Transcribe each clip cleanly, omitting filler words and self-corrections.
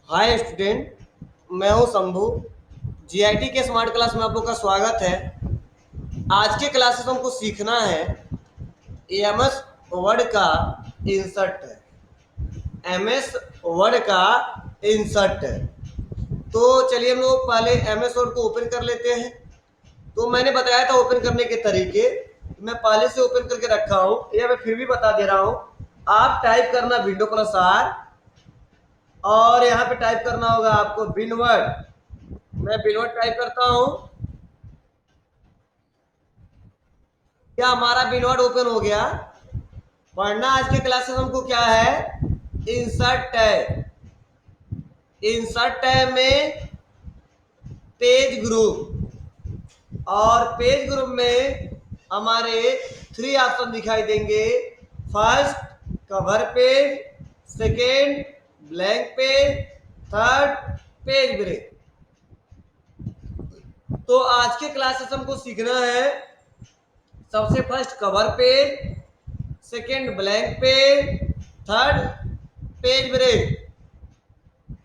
Hi student, मैं हूं Shambhu. GIT के स्मार्ट क्लास में आप लोग का स्वागत है। आज के क्लासेस हमको सीखना है एमएस वर्ड का इंसर्ट है। एमएस वर्ड का इंसर्ट है। तो चलिए हम लोग पहले एमएस वर्ड को ओपन कर लेते हैं। तो मैंने बताया था ओपन करने के तरीके, मैं पहले से ओपन करके रखा हूं या मैं फिर भी बता दे रहा हूं। आप टाइप करना विंडो प्लस आर और यहाँ पे टाइप करना होगा आपको बिनवर्ड। मैं बिनवर्ड टाइप करता हूं। क्या हमारा बिनवर्ड ओपन हो गया? वरना आज के क्लासेस हमको क्या है, इंसर्ट टैब। इंसर्ट टैब में पेज ग्रुप, और पेज ग्रुप में हमारे 3 ऑप्शन दिखाई देंगे। First cover page, second blank page, third page break. तो आज के क्लासेस हमको सीखना है सबसे first cover page, second blank page, third page break.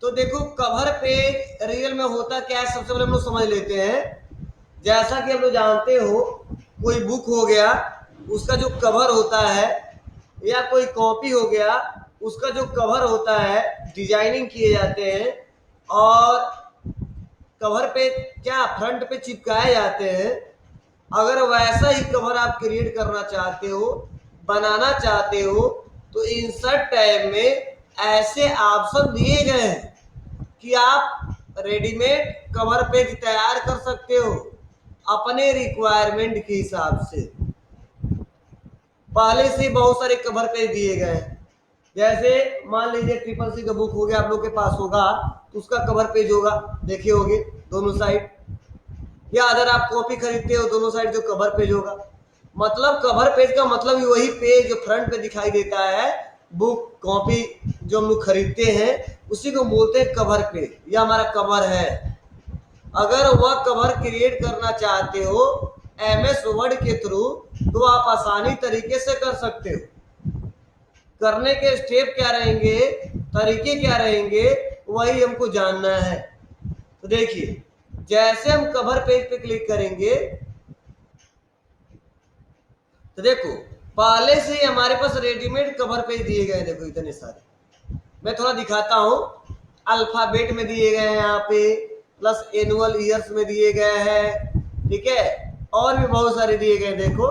तो देखो कवर पेज रियल में होता क्या है, सबसे पहले हम लोग समझ लेते हैं। जैसा कि हम लोग जानते हो, कोई बुक हो गया उसका जो कवर होता है, या कोई कॉपी हो गया उसका जो कवर होता है, डिजाइनिंग किए जाते हैं और कवर पे क्या फ्रंट पे चिपकाए जाते हैं। अगर वैसा ही कवर आप क्रिएट करना चाहते हो, बनाना चाहते हो, तो इंसर्ट टैब में ऐसे ऑप्शन दिए गए हैं कि आप रेडीमेड कवर पेज तैयार कर सकते हो अपने रिक्वायरमेंट के हिसाब से। पहले से बहुत सारे कवर पेज दिए गए हैं। जैसे मान लीजिए ट्रिपल सी का बुक हो गया, आप लोग के पास होगा तो उसका कवर पेज होगा, देखे होगे दोनों साइड। या अगर आप कॉपी खरीदते हो, दोनों साइड जो कवर पेज होगा। मतलब कवर पेज का मतलब ही वही पेज जो फ्रंट पे दिखाई देता है, बुक कॉपी जो हम लोग खरीदते हैं उसी को बोलते हैं कवर पेज, यह हमारा कवर है। अगर वह कवर क्रिएट करना चाहते हो एमएस वर्ड के थ्रू, तो आप आसानी तरीके से कर सकते हो। करने के स्टेप क्या रहेंगे, तरीके क्या रहेंगे, वही हमको जानना है। तो देखिए, जैसे हम कवर पेज पे क्लिक करेंगे तो देखो पहले से ही हमारे पास रेडीमेड कवर पेज दिए गए हैं। देखो इतने सारे, मैं थोड़ा दिखाता हूं। अल्फाबेट में दिए गए हैं यहाँ पे, प्लस एनुअल ईयर्स में दिए गए हैं, ठीक है। और भी बहुत सारे दिए गए, देखो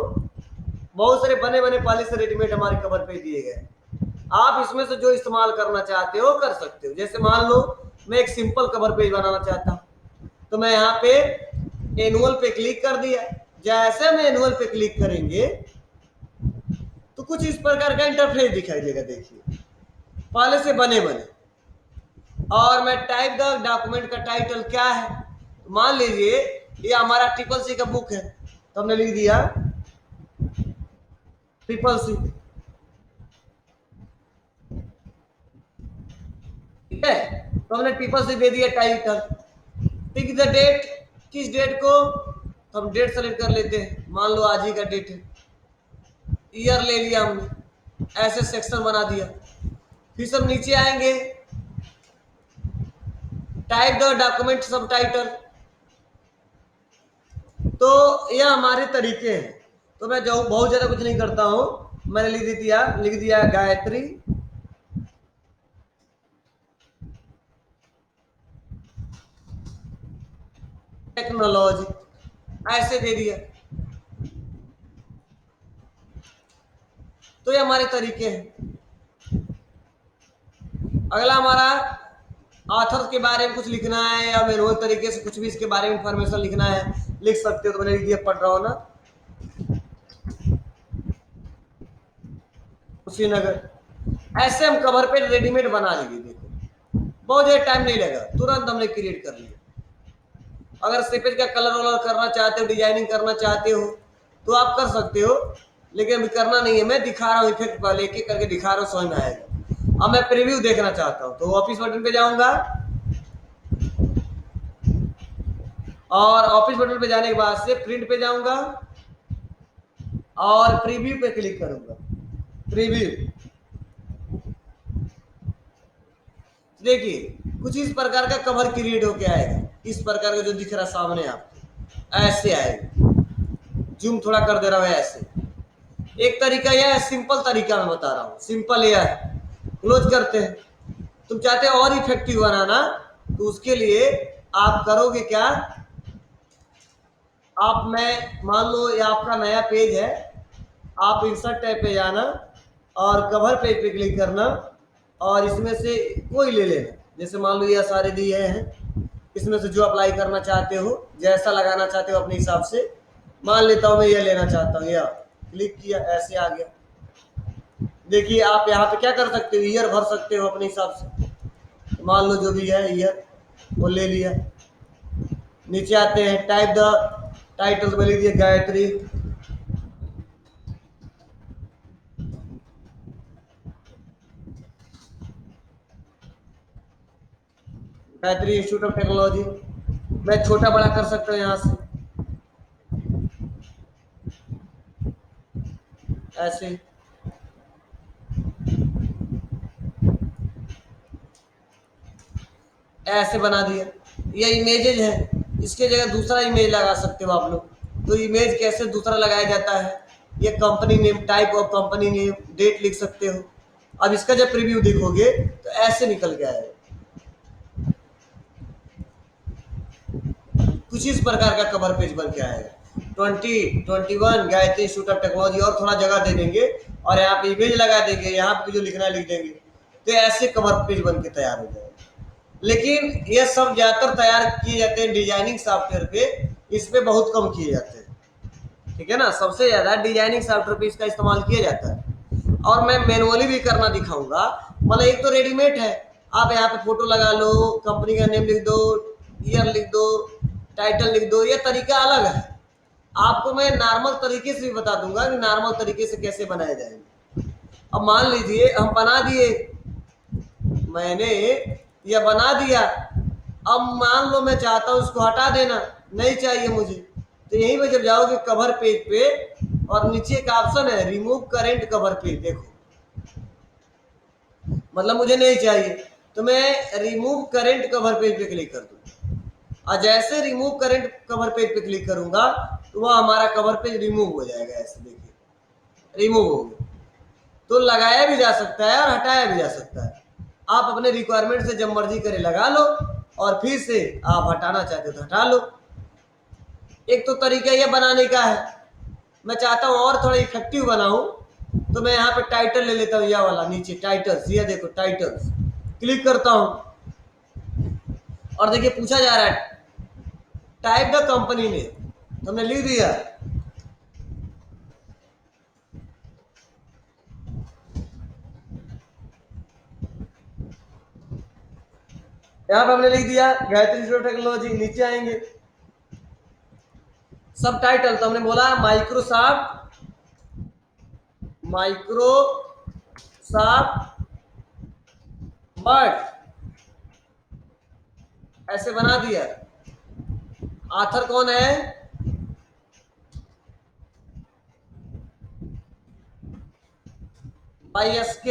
बहुत सारे बने बने पहले से रेडीमेड हमारे कवर पेज दिए गए। आप इसमें से जो इस्तेमाल करना चाहते हो कर सकते हो। जैसे मान लो मैं एक सिंपल कवर पेज बनाना चाहता हूं, तो मैं यहाँ पे एनुअल पे क्लिक कर दिया। जैसे हम एनुअल पे क्लिक करेंगे तो कुछ इस प्रकार का इंटरफेस दिखाई देगा। देखिए पहले से बने बने, और मैं टाइप द डॉक्यूमेंट का टाइटल क्या है, तो मान लीजिए ये हमारा ट्रिपल सी का बुक है, तो हमने लिख दिया ट्रिपल सी, ठीक है। तो हमने ट्रिपल सी दे दिया टाइटल। पिक द डेट, किस डेट को, तो हम डेट सेलेक्ट कर लेते हैं, मान लो आज ही का डेट है। ईयर ले लिया हमने, ऐसे सेक्शन बना दिया। फिर सब नीचे आएंगे, टाइप द डॉक्यूमेंट सब टाइटल। तो यह हमारे तरीके हैं। तो मैं जो बहुत ज्यादा कुछ नहीं करता हूं, मैंने लिख दिया गायत्री टेक्नोलॉजी, ऐसे दे दिया। तो ये हमारे तरीके हैं। अगला हमारा ऑथर के बारे में कुछ लिखना है, या मैनुअल तरीके से कुछ भी इसके बारे में इंफॉर्मेशन लिखना है, लिख सकते हो। तो मैंने लिख दिया पढ़ रहा हूं ना, कुशीनगर। ऐसे हम कवर पे रेडीमेड बना लेंगे। देखो बहुत ज्यादा टाइम नहीं लगा, तुरंत हमने क्रिएट कर लिया। अगर स्लीपेज का कलर वलर करना चाहते हो, डिजाइनिंग करना चाहते हो, तो आप कर सकते हो, लेकिन अभी करना नहीं है। मैं दिखा रहा हूँ इफेक्ट पहले एक एक करके दिखा रहा हूँ, समझ में आएगा। अब मैं प्रीव्यू देखना चाहता हूँ, तो ऑफिस बटन पे जाऊंगा, और ऑफिस बटन पे जाने के बाद से प्रिंट पे जाऊंगा और प्रीव्यू पे क्लिक करूंगा। प्रीव्यू देखिए कुछ इस प्रकार का कवर क्रिएट होके आएगा, इस प्रकार का जो दिख रहा सामने आपको ऐसे आएगा। जूम थोड़ा कर दे रहा हूं ऐसे। एक तरीका यह है, सिंपल तरीका मैं बता रहा हूं, सिंपल यह है। क्लोज करते हैं। तुम चाहते हो और इफेक्टिव बनाना, तो उसके लिए आप करोगे क्या, आप मैं मान लो ये आपका नया पेज है, आप इंसर्ट टैब पे जाना और कवर पेज पे क्लिक करना और इसमें से कोई ले लेना। जैसे मान लो ये सारे दिए हैं, इसमें से जो अप्लाई करना चाहते हो, जैसा लगाना चाहते हो अपने हिसाब से। मान लेता हूँ मैं ये लेना चाहता हूँ, या क्लिक किया ऐसे आ गया। देखिए आप यहाँ पे क्या कर सकते हो, ईयर भर सकते हो अपने हिसाब से। मान लो जो भी है ईयर वो ले लिया। नीचे आते हैं, टाइप द टाइटल में लीजिए Gayatri. Gayatri institute of technology. मैं छोटा बड़ा कर सकता हूँ यहाँ से ऐसे। ऐसे बना दिया। ये इमेजेज है, इसके जगह दूसरा इमेज लगा सकते हो आप लोग। तो इमेज कैसे दूसरा लगाया जाता है, ये company name, type of company name, date लिख सकते हो। अब इसका जब प्रीव्यू देखोगे तो ऐसे निकल के आएगा, कुछ इस प्रकार का कवर पेज बन के आएगा। 2021 गायत्री इंस्टीट्यूट ऑफ टेक्नोलॉजी, और थोड़ा जगह दे देंगे और यहाँ पे इमेज लगा देंगे, यहाँ पे जो लिखना है लिख देंगे, तो ऐसे कवर पेज बन के तैयार हो जाएगा। लेकिन ये सब ज्यादातर तैयार किए जाते हैं डिजाइनिंग सॉफ्टवेयर पे, इस पे बहुत कम किए जाते हैं। ठीक है ना, सबसे ज्यादा डिजाइनिंग सॉफ्टवेयर पे इसका इस्तेमाल किया जाता है। और मैं मैनुअली भी करना दिखाऊंगा। मतलब एक तो रेडीमेड है, आप यहाँ पे फोटो लगा लो, कंपनी का नेम लिख दो, ईयर लिख दो, टाइटल लिख दो, ये तरीका अलग है। आपको मैं नॉर्मल तरीके से भी बता दूंगा कि नॉर्मल तरीके से कैसे बनाए जाएंगे। अब मान लीजिए हम बना दिए, मैंने ये बना दिया, अब मान लो मैं चाहता हूं इसको हटा देना, नहीं चाहिए मुझे, तो यहीं पे जब जाओगे कवर पेज पे और नीचे एक ऑप्शन है रिमूव करेंट कवर पेज, देखो मतलब मुझे नहीं चाहिए, तो मैं रिमूव करेंट कवर पेज पे क्लिक कर दूंगा। और जैसे रिमूव करेंट कवर पेज पे क्लिक करूंगा तो वह हमारा कवर पेज रिमूव हो जाएगा। ऐसे देखिए रिमूव हो गया। तो लगाया भी जा सकता है और हटाया भी जा सकता है। आप अपने रिक्वायरमेंट से जब मर्जी करे लगा लो, और फिर से आप हटाना चाहते हो तो हटा लो। एक तो तरीका यह बनाने का है। मैं चाहता हूं और थोड़ा इफेक्टिव बनाऊं, तो मैं यहाँ पे टाइटल ले लेता हूँ, यह वाला नीचे टाइटल्स, ये देखो टाइटल्स, क्लिक करता हूं और देखिए पूछा जा रहा है टाइप द कंपनी ने, तो हमने लिख दिया। यहाँ पे हमने लिख दिया गायत्री इंस्टीट्यूट ऑफ टेक्नोलॉजी। नीचे आएंगे सब टाइटल, तो हमने बोला माइक्रोसॉफ्ट वर्ड, ऐसे बना दिया। आथर कौन है, YSK।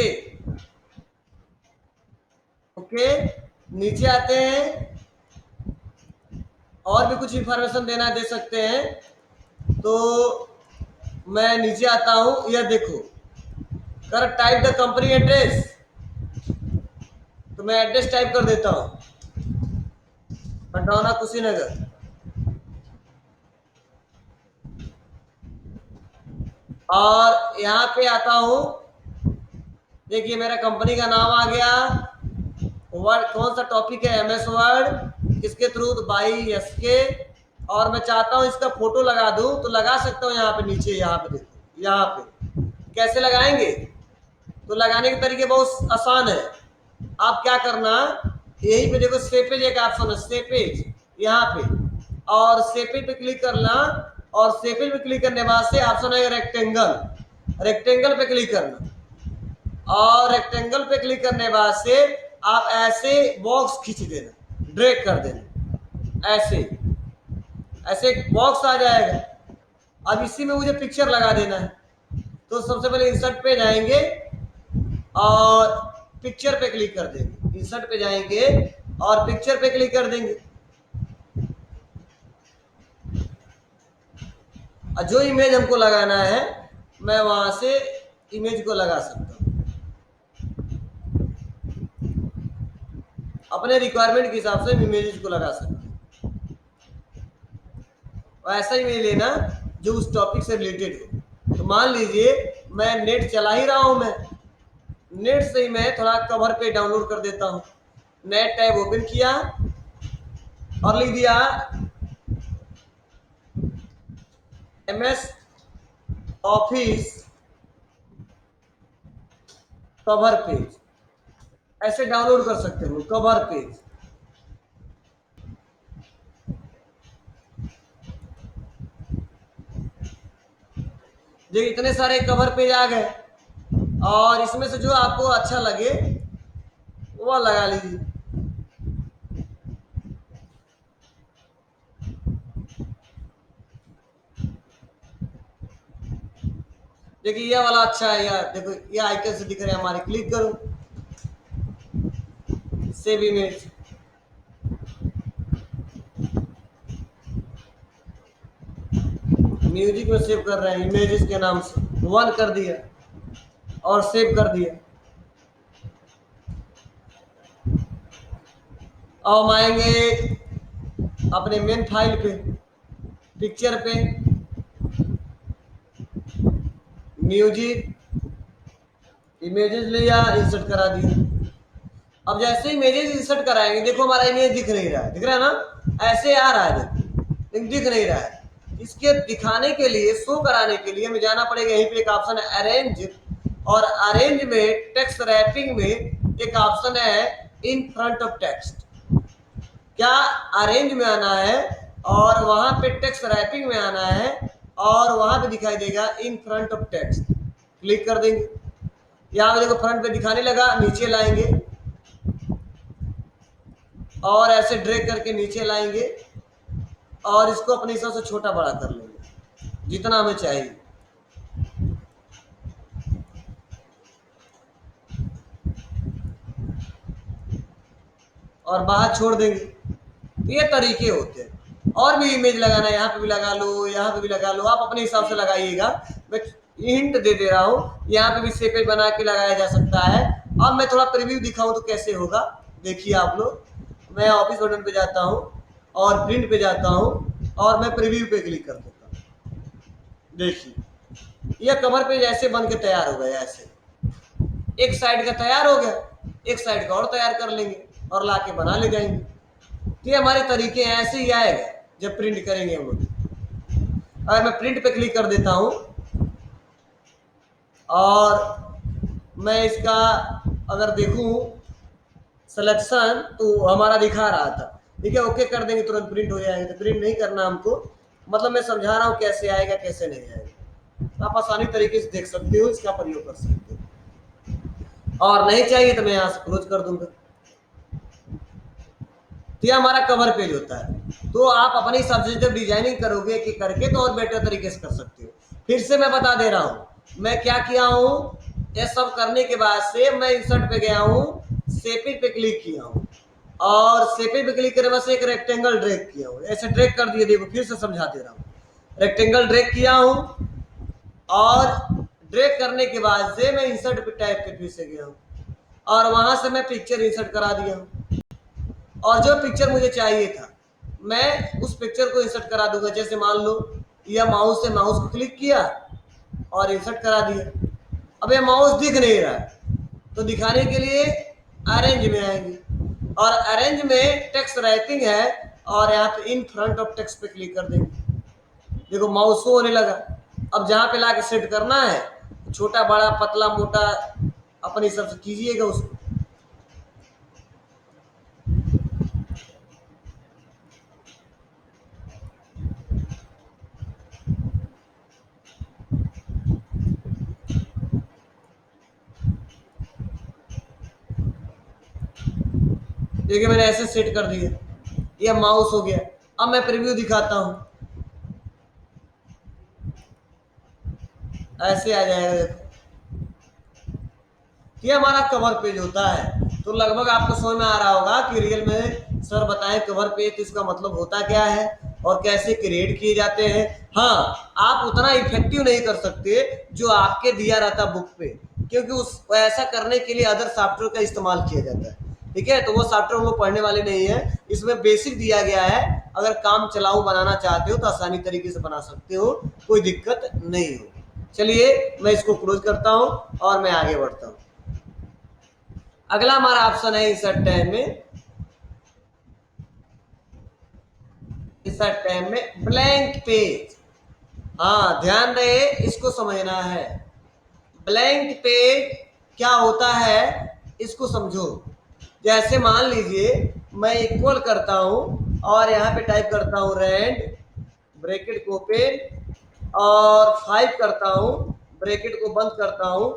ओके, नीचे आते हैं, और भी कुछ इंफॉर्मेशन देना दे सकते हैं। तो मैं नीचे आता हूं, यह देखो कर टाइप द कंपनी एड्रेस, तो मैं एड्रेस टाइप कर देता हूं, पटौना कुशीनगर। और यहाँ पे आता हूं, देखिए मेरा कंपनी का नाम आ गया, वर्ड कौन सा टॉपिक है, MS वर्ड, इसके थ्रू YSK। और मैं चाहता हूं इसका फोटो लगा दूं, तो लगा सकता हूं यहाँ पे नीचे, यहाँ पे देखो, यहाँ पे कैसे लगाएंगे। तो लगाने के तरीके बहुत आसान है। आप क्या करना, यहीं पे देखो सेपेज एक ऑप्शन है, सेपेज यहाँ पे, और सेपेज पे क्लिक करना, और सेपेज पे क्लिक करने बाद से ऑप्शन है रेक्टेंगल, रेक्टेंगल पे क्लिक करना, और रेक्टेंगल पे क्लिक करने बाद से आप ऐसे बॉक्स खींच देना, ड्रैग कर देना, ऐसे ऐसे एक बॉक्स आ जाएगा। अब इसी में मुझे पिक्चर लगा देना है। तो सबसे पहले इंसर्ट पे जाएंगे और पिक्चर पे क्लिक कर देंगे। इंसर्ट पे जाएंगे और पिक्चर पे क्लिक कर देंगे। और जो इमेज हमको लगाना है मैं वहां से इमेज को लगा सकता हूँ, अपने रिक्वायरमेंट के हिसाब से इमेजेस को लगा सकते हैं। ऐसा ही इमेज लेना जो उस टॉपिक से रिलेटेड हो। तो मान लीजिए मैं नेट चला ही रहा हूं, मैं नेट से ही मैं थोड़ा कवर पे डाउनलोड कर देता हूं। नेट टैब ओपन किया और लिख दिया MS ऑफिस कवर पेज, ऐसे डाउनलोड कर सकते हो कवर पेज। जो इतने सारे कवर पेज आ गए और इसमें से जो आपको अच्छा लगे वो लगा लीजिए। देखिए ये वाला अच्छा है यार, देखो ये आइकन से दिख रहे हैं हमारे, क्लिक करो सेव इमेज। म्यूजिक में सेव कर रहे हैं इमेजेस के नाम से, वन कर दिया और सेव कर दिया। अब हम आएंगे अपने मेन फाइल पे, पिक्चर पे, म्यूजिक, इमेजेस लिया, इंसर्ट करा दिया। अब जैसे इमेजेस इंसर्ट कराएंगे देखो हमारा इमेज दिख नहीं रहा है, दिख रहा है ना, ऐसे आ रहा है देखो, लेकिन दिख नहीं रहा है। इसके दिखाने के लिए, शो कराने के लिए हमें जाना पड़ेगा, यहीं पे एक ऑप्शन है अरेंज, और अरेंज में टेक्स्ट रैपिंग में एक ऑप्शन है इन फ्रंट ऑफ टेक्स्ट। क्या अरेंज में आना है और वहां पे टेक्स्ट रैपिंग में आना है और वहां पे दिखाई देगा in front of text, click कर देंगे। यहाँ पे देखो फ्रंट पे दिखाने लगा, नीचे लाएंगे और ऐसे ड्रैग करके नीचे लाएंगे और इसको अपने हिसाब से छोटा बड़ा कर लेंगे जितना हमें चाहिए। और बाहर छोड़ देंगे। तो ये तरीके होते हैं। और भी इमेज लगाना है, यहाँ पे भी लगा लो, यहाँ पे भी लगा लो, आप अपने हिसाब से लगाइएगा। मैं हिंट दे दे रहा हूँ, यहाँ पे भी शेपेज बना के लगाया जा सकता है। अब मैं थोड़ा प्रीव्यू दिखाऊं तो कैसे होगा, देखिए आप लोग। मैं ऑफिस बटन पे जाता हूँ और प्रिंट पे जाता हूँ और मैं प्रीव्यू पे क्लिक कर देता हूँ। देखिए ये कवर पेज ऐसे बन के तैयार हो गया, ऐसे एक साइड का तैयार हो गया, एक साइड का और तैयार कर लेंगे और ला के बना ले जाएंगे। तो ये हमारे तरीके हैं, ऐसे ही आएगा जब प्रिंट करेंगे हम लोग। अगर मैं प्रिंट पे क्लिक कर देता हूं और मैं इसका अगर देखूं सिलेक्शन तो हमारा दिखा रहा था, ठीक है, ओके कर देंगे तुरंत प्रिंट हो जाएगा। तो प्रिंट नहीं करना हमको, मतलब मैं समझा रहा हूँ कैसे आएगा कैसे नहीं आएगा। तो आप आसानी तरीके से देख सकते हो, इसका प्रयोग कर सकते हो। और नहीं चाहिए तो मैं यहाँ से क्लोज कर दूंगा। तो ये हमारा कवर पेज होता है। तो आप अपने हिसाब से जब डिजाइनिंग करोगे कि करके तो और बेटर तरीके से कर सकते हो। फिर से मैं बता दे रहा हूं मैं क्या किया हूं। ये सब करने के बाद से मैं इंसर्ट पे गया हूं, शेपिंग पे क्लिक किया हूं और शेपिंग पे क्लिक करने से एक रेक्टेंगल ड्रैग किया हूं, ऐसे ड्रैग कर दिया। देखो फिर से समझा दे रहा हूं, रेक्टेंगल ड्रैग किया हूं और ड्रैग करने के बाद से मैं इंसर्ट पे टैब पे फिर से गया हूं और वहां से मैं पिक्चर इंसर्ट करा दिया हूं। और जो पिक्चर मुझे चाहिए था मैं उस पिक्चर को इंसर्ट करा दूंगा। जैसे मान लो यह माउस से माउस को क्लिक किया और इंसर्ट करा दिया। अब ये माउस दिख नहीं रहा है तो दिखाने के लिए अरेंज में आएंगे और अरेंज में टेक्स्ट रैपिंग है और यहाँ पे इन फ्रंट ऑफ टेक्स्ट पे क्लिक कर देंगे। देखो माउस शो होने लगा। अब जहाँ पे ला के सेट करना है, छोटा बड़ा पतला मोटा अपने हिसाब से कीजिएगा उसको। देखिए मैंने ऐसे सेट कर दिया, ये माउस हो गया। अब मैं प्रीव्यू दिखाता हूं, ऐसे आ जाएगा। देखो ये हमारा कवर पेज होता है। तो तो लगभग आपको समझ में आ रहा होगा कि रियल में सर बताएं कवर पेज तो इसका मतलब होता क्या है और कैसे क्रिएट किए जाते हैं। हाँ, आप उतना इफेक्टिव नहीं कर सकते जो आपके दिया रहता बुक पे, क्योंकि उस ऐसा करने के लिए अदर सॉफ्टवेयर का इस्तेमाल किया जाता है। ठीक है, तो वो सॉफ्टवेयर हम लोग पढ़ने वाले नहीं है, इसमें बेसिक दिया गया है। अगर काम चलाऊ बनाना चाहते हो तो आसानी तरीके से बना सकते हो, कोई दिक्कत नहीं हो। चलिए मैं इसको क्लोज करता हूं और मैं आगे बढ़ता हूं। अगला हमारा ऑप्शन है इंसर्ट टैब में, इंसर्ट टैब में ब्लैंक पेज। हाँ, ध्यान रहे, इसको समझना है। ब्लैंक पेज क्या होता है इसको समझो। जैसे मान लीजिए मैं इक्वल करता हूं और यहाँ पे टाइप करता हूं रेंड, ब्रैकेट को ओपन और 5 करता हूं, ब्रैकेट को बंद करता हूं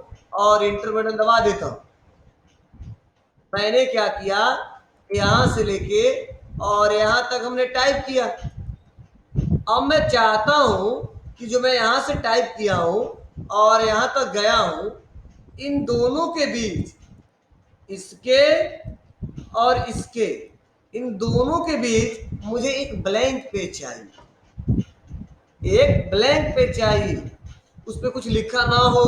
और इंटर बटन दबा देता हूं। मैंने क्या किया, यहां से लेके और यहां तक हमने टाइप किया। अब मैं चाहता हूं कि जो मैं यहां से टाइप किया हूं और यहां तक गया हूं, इन दोनों के बीच, इसके और इसके, इन दोनों के बीच मुझे एक ब्लैंक पेज चाहिए, एक ब्लैंक पेज चाहिए, उस पर कुछ लिखा ना हो।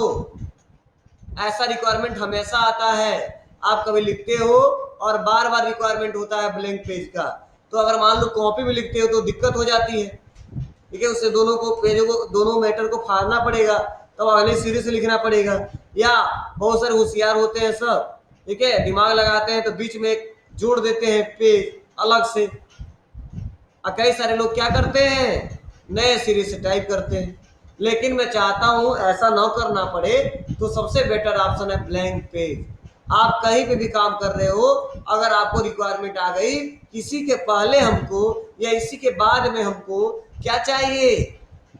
ऐसा रिक्वायरमेंट हमेशा आता है, आप कभी लिखते हो और बार बार रिक्वायरमेंट होता है ब्लैंक पेज का, तो अगर मान लो कॉपी में लिखते हो तो दिक्कत हो जाती है। ठीक है, उससे दोनों को पेजों को, दोनों मैटर को फाड़ना पड़ेगा, तब अगले सिरे से लिखना पड़ेगा। या बहुत सारे होशियार होते हैं सब, ठीक है, दिमाग लगाते हैं तो बीच में एक जोड़ देते हैं पेज अलग से। और कई सारे लोग क्या करते हैं, नए सिरे से टाइप करते हैं। लेकिन मैं चाहता हूं ऐसा ना करना पड़े, तो सबसे बेटर ऑप्शन है ब्लैंक पेज। आप कहीं पे भी काम कर रहे हो, अगर आपको रिक्वायरमेंट आ गई किसी के पहले हमको या इसी के बाद में हमको क्या चाहिए,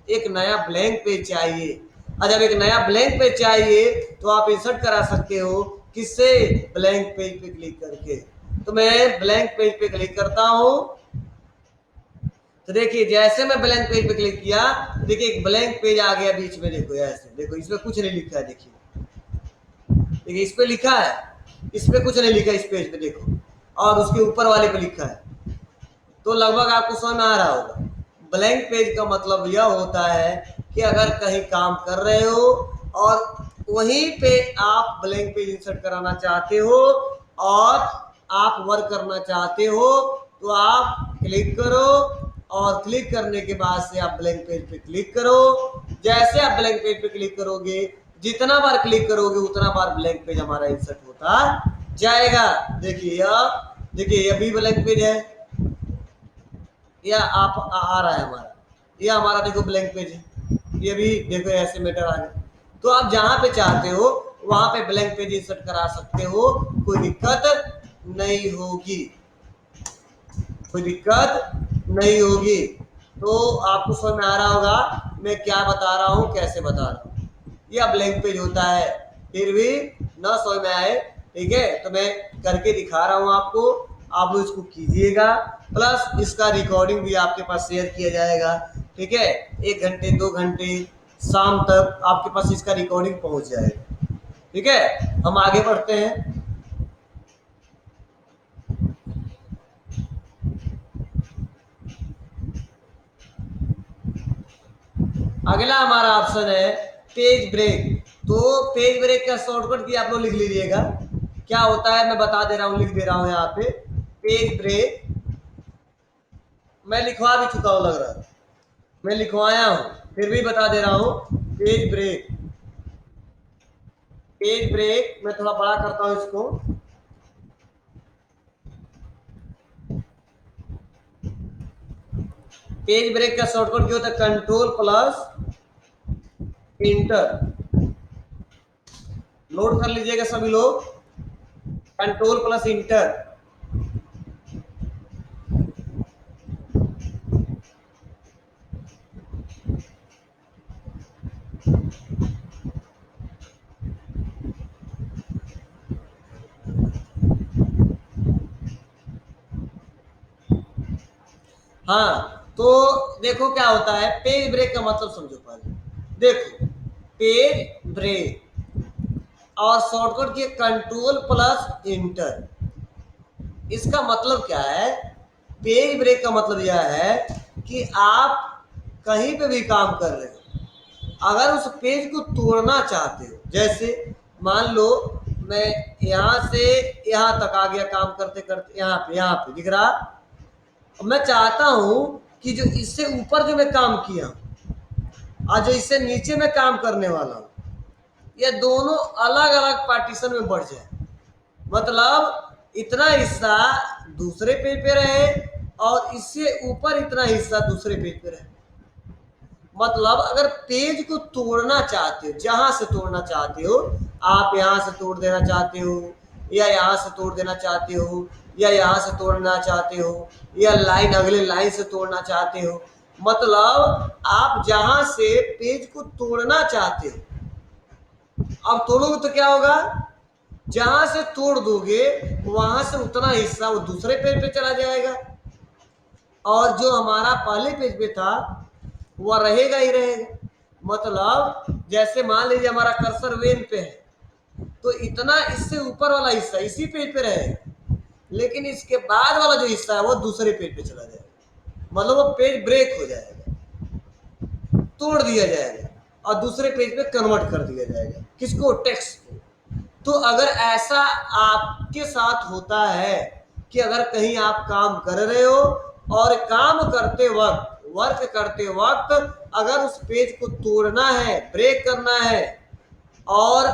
एक नया ब्लैंक पेज चाहिए। और जब एक नया ब्लैंक पेज चाहिए तो आप इंसर्ट करा सकते हो, किससे, ब्लैंक पेज पे क्लिक करके। तो मैं ब्लैंक पेज पे क्लिक करता हूं, तो देखिए जैसे मैं ब्लैंक पेज पे क्लिक किया, देखिए एक ब्लैंक पेज आ गया बीच में। देखो ऐसे, देखो इसमें कुछ नहीं लिखा है, देखिए इस पे लिखा है, इस पे कुछ नहीं लिखा इस पेज पे देखो, और उसके ऊपर वाले पे लिखा है। तो लगभग आपको समझ में आ रहा होगा, ब्लैंक पेज का मतलब यह होता है कि अगर कहीं काम कर रहे हो और वहीं पे आप ब्लैंक पेज इंसर्ट कराना चाहते हो और आप वर्क करना चाहते हो, तो आप क्लिक करो और क्लिक करने के बाद से आप ब्लैंक पेज पे क्लिक करो। जैसे आप ब्लैंक पेज पे क्लिक करोगे, जितना बार क्लिक करोगे उतना बार ब्लैंक पेज हमारा इंसर्ट होता जाएगा। देखिए यह भी ब्लैंक पेज है, या आप आ रहा है हमारा, ये हमारा देखो ब्लैंक पेज है, ये भी देखो ऐसे मैटर आ गया। तो आप जहां पे चाहते हो वहां पे ब्लैंक पेज इंसर्ट करा सकते हो, कोई दिक्कत नहीं होगी, कोई दिक्कत नहीं होगी। तो आपको समझ में आ रहा होगा मैं क्या बता रहा हूं, कैसे बता रहा हूं। यह ब्लैंक पेज होता है, फिर भी ना समझ में आए, ठीक है, तो मैं करके दिखा रहा हूं आपको, आप लोग इसको कीजिएगा। प्लस इसका रिकॉर्डिंग भी आपके पास शेयर किया जाएगा। ठीक है, 1 घंटे 2 घंटे शाम तक आपके पास इसका रिकॉर्डिंग पहुंच जाएगा। ठीक है, हम आगे बढ़ते हैं। अगला हमारा ऑप्शन है पेज ब्रेक। तो पेज ब्रेक का शॉर्टकट की आप लोग लिख लीजिएगा, क्या होता है मैं बता दे रहा हूं, लिख दे रहा हूं यहाँ पे। पेज ब्रेक मैं लिखवा भी चुका हूं, लग रहा है मैं लिखवाया हूं, फिर भी बता दे रहा हूं। पेज ब्रेक, पेज ब्रेक मैं थोड़ा बड़ा करता हूं इसको। पेज ब्रेक का शॉर्टकट क्या होता है, कंट्रोल प्लस इंटर। नोट कर लीजिएगा सभी लोग, कंट्रोल प्लस इंटर। हाँ, तो देखो क्या होता है, पेज ब्रेक का मतलब समझो पहले। देखो पेज ब्रेक और शॉर्टकट की कंट्रोल प्लस इंटर। इसका मतलब क्या है? पेज ब्रेक का मतलब यह है कि आप कहीं पे भी काम कर रहे हो, अगर उस पेज को तोड़ना चाहते हो, जैसे मान लो मैं यहाँ से यहाँ तक आ गया काम करते करते, यहाँ पे दिख रहा, मैं चाहता हूं कि जो इससे ऊपर जो मैं काम किया और जो इससे नीचे मैं काम करने वाला हूं, ये दोनों अलग अलग पार्टीशन में बढ़ जाए। मतलब इतना हिस्सा दूसरे पेज पे रहे और इससे ऊपर इतना हिस्सा दूसरे पेज पे रहे। मतलब अगर पेज को तोड़ना चाहते हो, जहां से तोड़ना चाहते हो, आप यहां से तोड़ देना चाहते हो, या यहां से तोड़ देना चाहते हो, या यहां से तोड़ना चाहते हो, या लाइन अगले लाइन से तोड़ना चाहते हो, मतलब आप जहां से पेज को तोड़ना चाहते हो, अब तोड़ोगे तो क्या होगा? जहां से तोड़ दोगे वहां से उतना हिस्सा वो दूसरे पेज पे चला जाएगा, और जो हमारा पहले पेज पे था वह रहेगा ही रहेगा। मतलब जैसे मान लीजिए हमारा कर्सर वेन पे है, तो इतना इससे ऊपर वाला हिस्सा इसी पेज पे रहेगा, लेकिन इसके बाद वाला जो हिस्सा है वो दूसरे पेज पे चला जाएगा। मतलब वो पेज ब्रेक हो जाएगा, तोड़ दिया जाएगा और दूसरे पेज पे कन्वर्ट कर दिया जाएगा। किसको? टेक्स्ट को। तो अगर ऐसा आपके साथ होता है कि अगर कहीं आप काम कर रहे हो और काम करते वक्त, वर्क करते वक्त अगर उस पेज को तोड़ना है, ब्रेक करना है, और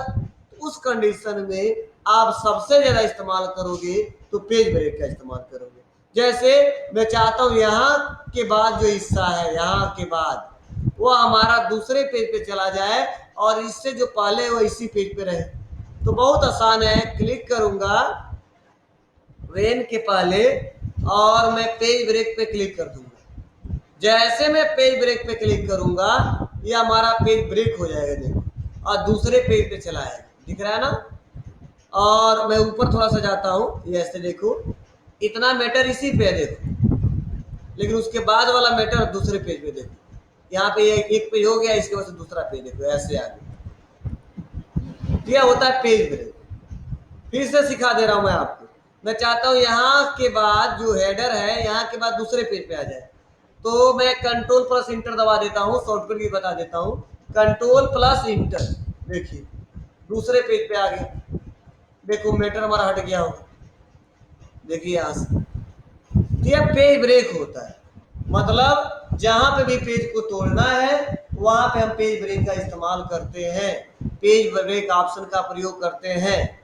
उस कंडीशन में आप सबसे ज्यादा इस्तेमाल करोगे तो पेज ब्रेक का इस्तेमाल करोगे। जैसे मैं चाहता हूं यहाँ के बाद जो हिस्सा है, यहाँ के बाद वो हमारा दूसरे पेज पे चला जाए और इससे जो पहले वो इसी पेज पे रहे। तो बहुत आसान है, क्लिक करूंगा वेन के पहले और मैं पेज ब्रेक पे क्लिक कर दूंगा। जैसे मैं पेज ब्रेक पे क्लिक करूंगा ये हमारा पेज ब्रेक हो जाएगा, देखो, और दूसरे पेज पे चला है, दिख रहा है ना। और मैं ऊपर थोड़ा सा जाता हूँ, ये ऐसे देखो, इतना मैटर इसी पे है देखो, लेकिन उसके बाद वाला मैटर दूसरे पेज पे देखो। यहाँ पे एक पेज हो गया, इसके बाद से दूसरा पेज देखो, ऐसे आगे क्या होता है पेज ब्रेक। फिर से सिखा दे रहा हूं मैं आपको। मैं चाहता हूं यहाँ के बाद जो हेडर है, यहाँ के बाद दूसरे पेज पे आ जाए, तो मैं कंट्रोल प्लस इंटर दबा देता हूँ, शॉर्टकट भी बता देता हूँ, कंट्रोल प्लस इंटर, देखिए दूसरे पेज पे आ गया, देखो मैटर हमारा हट गया होगा, देखिए यहाँ से। तो यह पेज ब्रेक होता है। मतलब जहां पे भी पेज को तोड़ना है वहां पे हम पेज ब्रेक का इस्तेमाल करते हैं, पेज ब्रेक ऑप्शन का प्रयोग करते हैं।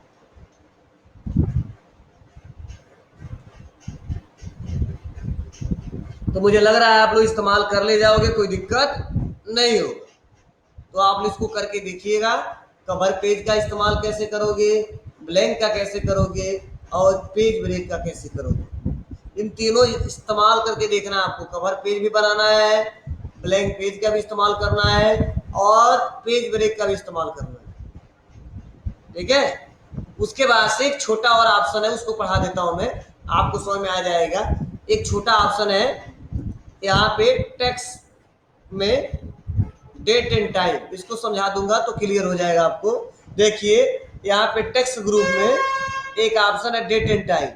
तो मुझे लग रहा है आप लोग इस्तेमाल कर ले जाओगे, कोई दिक्कत नहीं होगा। तो आप इसको करके देखिएगा, कवर पेज का इस्तेमाल कैसे करोगे, ब्लैंक का कैसे करोगे, और पेज ब्रेक का कैसे करोगे। इन तीनों इस्तेमाल करके देखना आपको। कवर पेज भी बनाना है, ब्लैंक पेज का भी इस्तेमाल करना है, और पेज ब्रेक का भी इस्तेमाल करना है, ठीक है। उसके बाद से एक छोटा और ऑप्शन है, उसको पढ़ा देता हूं मैं, आपको समझ में आ जाएगा। एक छोटा ऑप्शन है यहाँ पे टेक्स्ट में, डेट एंड टाइम, इसको समझा दूंगा तो क्लियर हो जाएगा आपको। देखिए यहाँ पे टेक्स्ट ग्रुप में एक ऑप्शन है डेट एंड टाइम।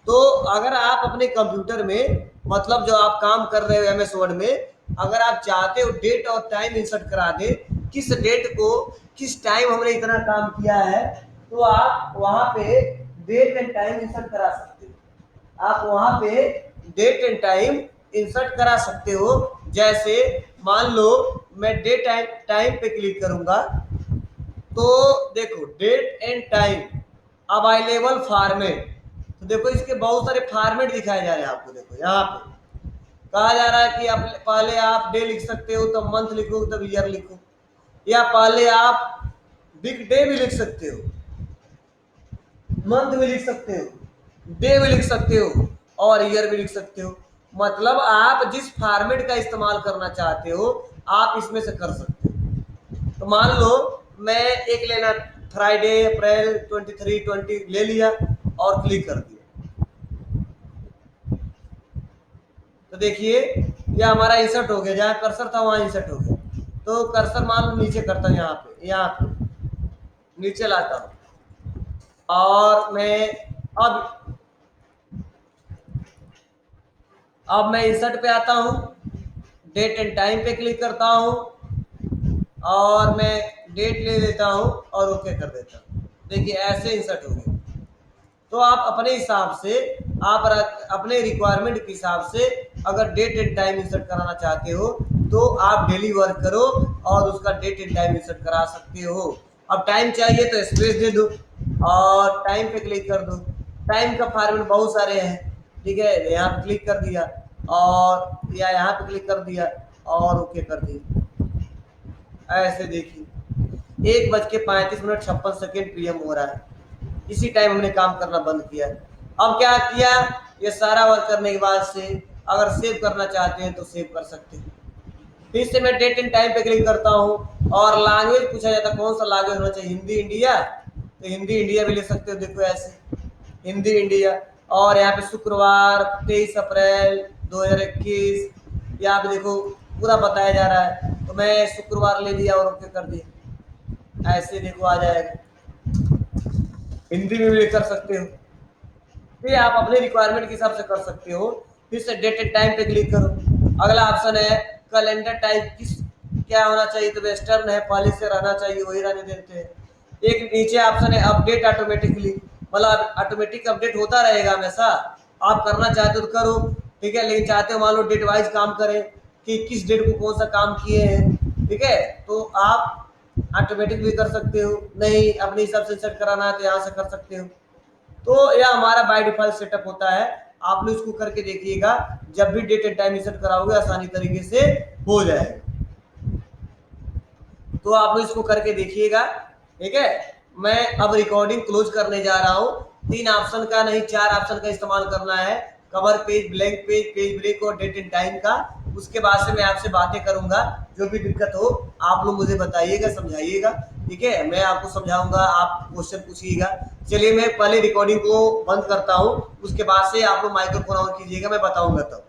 तो अगर आप अपने कंप्यूटर में, मतलब जो आप काम कर रहे हो एमएस वर्ड में, अगर आप चाहते हो डेट और टाइम इंसर्ट करा दे, किस डेट को किस टाइम हमने इतना काम किया है, तो आप वहां पे डेट एंड टाइम इंसर्ट करा सकते हो। आप वहां पे डेट एंड टाइम इंसर्ट करा सकते हो। जैसे मान लो मैं डेट टाइम टाइम पे क्लिक करूंगा, तो देखो date and time available format, तो देखो इसके बहुत सारे फॉर्मेट दिखाए जा रहे हैं आपको। देखो यहाँ पे कहा जा रहा है कि आप पहले आप डे लिख सकते हो, तब मंथ लिखो, तब ईयर लिखो, या पहले आप बिग डे भी लिख सकते हो, मंथ भी लिख सकते हो, डे भी लिख सकते हो, और ईयर भी लिख सकते हो। मतलब आप जिस फॉर्मेट का इस्तेमाल करना चाहते हो आप इसमें से कर सकते हो। तो मान लो मैं एक लेना, फ्राइडे अप्रैल 23 20 ले लिया और क्लिक कर दिया, तो देखिए यह हमारा इंसर्ट हो गया, जहां कर्सर था वहां इंसर्ट हो गया। तो कर्सर मान लो नीचे करता हूं, यहाँ पे नीचे लाता हूं, और मैं अब अब मैं इंसर्ट पे आता हूँ, डेट एंड टाइम पे क्लिक करता हूँ और मैं डेट ले लेता हूँ और ओके कर देता हूँ। देखिए ऐसे इंसर्ट हो गए। तो आप अपने हिसाब से, आप अपने रिक्वायरमेंट के हिसाब से अगर डेट एंड टाइम इंसर्ट कराना चाहते हो तो आप डेली वर्क करो और उसका डेट एंड टाइम इंसर्ट करा सकते हो। अब टाइम चाहिए तो स्पेस दे दो और टाइम पे क्लिक कर दो। टाइम का फॉर्मेट बहुत सारे हैं, ठीक है, यहाँ पे क्लिक कर दिया और या यहाँ पे क्लिक कर दिया और ओके कर दिया। ऐसे देखिए 1:35 छप्पन सेकेंड पीएम हो रहा है, इसी टाइम हमने काम करना बंद किया। अब क्या किया, ये सारा वर्क करने के बाद से अगर सेव करना चाहते हैं तो सेव कर सकते हैं। फिर से मैं डेट एंड टाइम पे क्लिक करता हूँ और लैंग्वेज पूछा जाता है कौन सा लैंग्वेज होना चाहिए, हिंदी इंडिया, तो हिंदी इंडिया भी ले सकते हो। देखो ऐसे हिंदी इंडिया, और यहाँ पे शुक्रवार 23 अप्रैल 2021, यहाँ पे देखो पूरा बताया जा रहा है, तो मैं शुक्रवार ले लिया और ओके कर दिया। ऐसे देखो आ जाएगा, हिंदी में भी कर सकते हो। ये आप अपने रिक्वायरमेंट के हिसाब से कर सकते हो। फिर से डेट एंड टाइम पे क्लिक करो। अगला ऑप्शन है कैलेंडर टाइप, किस क्या होना चाहिए, तो वेस्टर्न है, पहले से रहना चाहिए वही रहने देते हैं। एक नीचे ऑप्शन है अपडेट ऑटोमेटिकली, मतलब ऑटोमेटिक अपडेट होता रहेगा हमेशा, आप करना चाहते हो तो करो, ठीक है, लेकिन चाहते हो मान लो डेट वाइज काम करें कि किस डेट को कौन सा काम किए हैं, ठीक है, तो आप ऑटोमेटिक भी कर सकते हो, नहीं अपने हिसाब से सेट कराना है तो यहाँ से कर सकते हो। तो यह हमारा बाय डिफॉल्ट सेटअप होता है, आप लोग इसको करके देखिएगा, जब भी डेट एंड टाइम सेट कराओगे आसानी तरीके से हो जाएगा। तो आप लोग इसको करके देखिएगा, ठीक है। मैं अब रिकॉर्डिंग क्लोज करने जा रहा हूँ। 3 ऑप्शन का नहीं 4 ऑप्शन का इस्तेमाल करना है, cover page, blank page, page break और डेट एंड टाइम का। उसके बाद से मैं आपसे बातें करूंगा, जो भी दिक्कत हो आप लोग मुझे बताइएगा, समझाइएगा, ठीक है, मैं आपको समझाऊंगा, आप क्वेश्चन पूछिएगा। चलिए मैं पहले रिकॉर्डिंग को बंद करता हूँ, उसके बाद से आप लोग माइक्रोफोन ऑन कीजिएगा, मैं बताऊंगा तब।